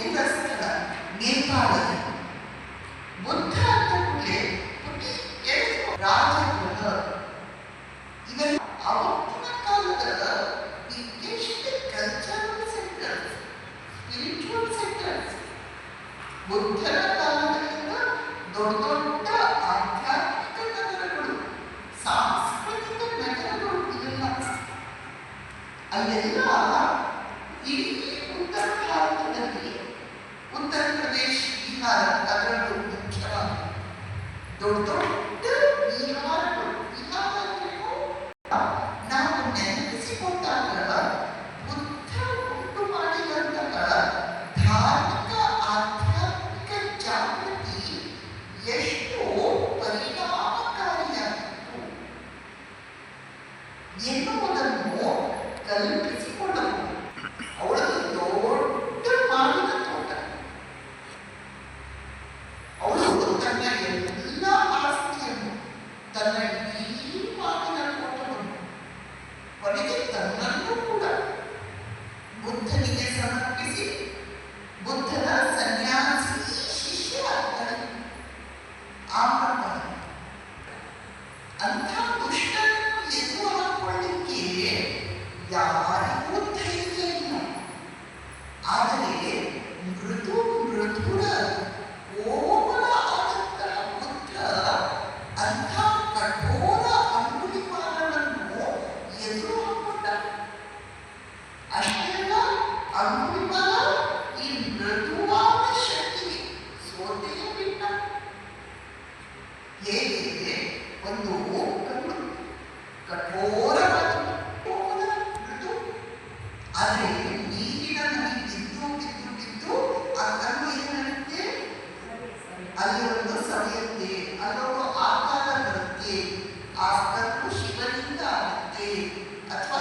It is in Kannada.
ಹುಟ್ಟಿದ ಸ್ಥಳ ನೇಪಾಳದಲ್ಲಿ. ಬುದ್ಧ ಅಂತ ಕೂಡಲೇ ಹುಟ್ಟಿ ರಾಜಗೃಹ ಇವೆಲ್ಲ ಅವತ್ತಿನ ಕಾಲದ biggest cultural centres, spiritual centres. ಬುದ್ಧನ ಕಾಲದಿಂದ ದೊಡ್ಡ ದೊಡ್ಡ ಆಧ್ಯಾತ್ಮಿಕ ನಗರಗಳು, ಸಾಂಸ್ಕೃತಿಕ ನಗರಗಳು ಇವೆಲ್ಲ. ಅಲ್ಲೆಲ್ಲ ಇಡೀ ಉತ್ತರ ಭಾರತದಲ್ಲಿ ಉತ್ತರ ಪ್ರದೇಶ, ಬಿಹಾರ ಅದರಲ್ಲೂ ಮುಖ್ಯವಾಗಿ ದೊಡ್ಡ ದೊಡ್ಡ ವಿಹಾರಗಳು. ವಿಹಾರಗಳು ನಾವು ನೆನಪಿಸಿಕೊಂಡಾಗ ಬುದ್ಧ ಉಂಟು ಮಾಡಿದಂತಹ ಧಾರ್ಮಿಕ ಆಧ್ಯಾತ್ಮಿಕ ಜಾಗೃತಿ ಎಷ್ಟೋ ಪರಿಣಾಮಕಾರಿಯಾಗಿತ್ತು ಎನ್ನುವುದನ್ನು ಕಲ್ಪಿಸಿಕೊಳ್ಳಬಹುದು. ಅವಳದು ದೊಡ್ಡ ಮಾವಿನ ತೋಟ. ಅವಳು ತನ್ನ ಎಲ್ಲ ಆಸ್ತಿಯನ್ನು, ತನ್ನ ಇಡೀ ಮಾವಿನ ತೋಟವನ್ನು, ಕೊನೆಗೆ ತನ್ನನ್ನು ಕೂಡ ಬುದ್ಧನಿಗೆ ಸಮರ್ಪಿಸಿ ಬುದ್ಧನ ಸನ್ಯಾಸಿ ಶಿಷ್ಯ ಆಗ್ತಾಳೆ. ಆಮಂತ ಅಂಥ ದುಷ್ಟನನ್ನು ಎದುರು ಹಾಕೊಳ್ಳಿಕ್ಕೆ ಯಾರಿಗೂ ಧೈರ್ಯ ಇಲ್ಲ. ಆದರೆ ಮೃದು ಮೃದುರ ಕೋಮಲ ಆದಂತಹ ಬುದ್ಧ ಅಂಥ ಕಠೋರ ಅಂಗುಲಿಮಾಲನನ್ನು ಎದುರು ಹಾಕೊಂಡ. ಅಷ್ಟೆಲ್ಲ ಅಂಗುಲಿಮಾಲ ಈ ಮೃದುವಾದ ಶಕ್ತಿಗೆ ಸೋತೇ ಬಿಟ್ಟ. ಹೇಗೆ ಒಂದು ಕಲ್ಲು ಕಠೋರವಾದ ಕೋಮಲ ಮೃದು, ಆದರೆ ನೀರಿನಲ್ಲಿ ಬಿದ್ದು ಬಿದ್ದು ಬಿದ್ದು ಆ ಕಲ್ಲು ಏನಾಗುತ್ತೆ, ಅಲ್ಲೊಂದು ಸವೆಯುತ್ತೆ, ಅಲ್ಲೊಂದು ಆಕಾರ ಬರುತ್ತೆ. ಆ ಕಲ್ಲು ಶಿವಲಿಂಗ ಆಗುತ್ತೆ ಅಥವಾ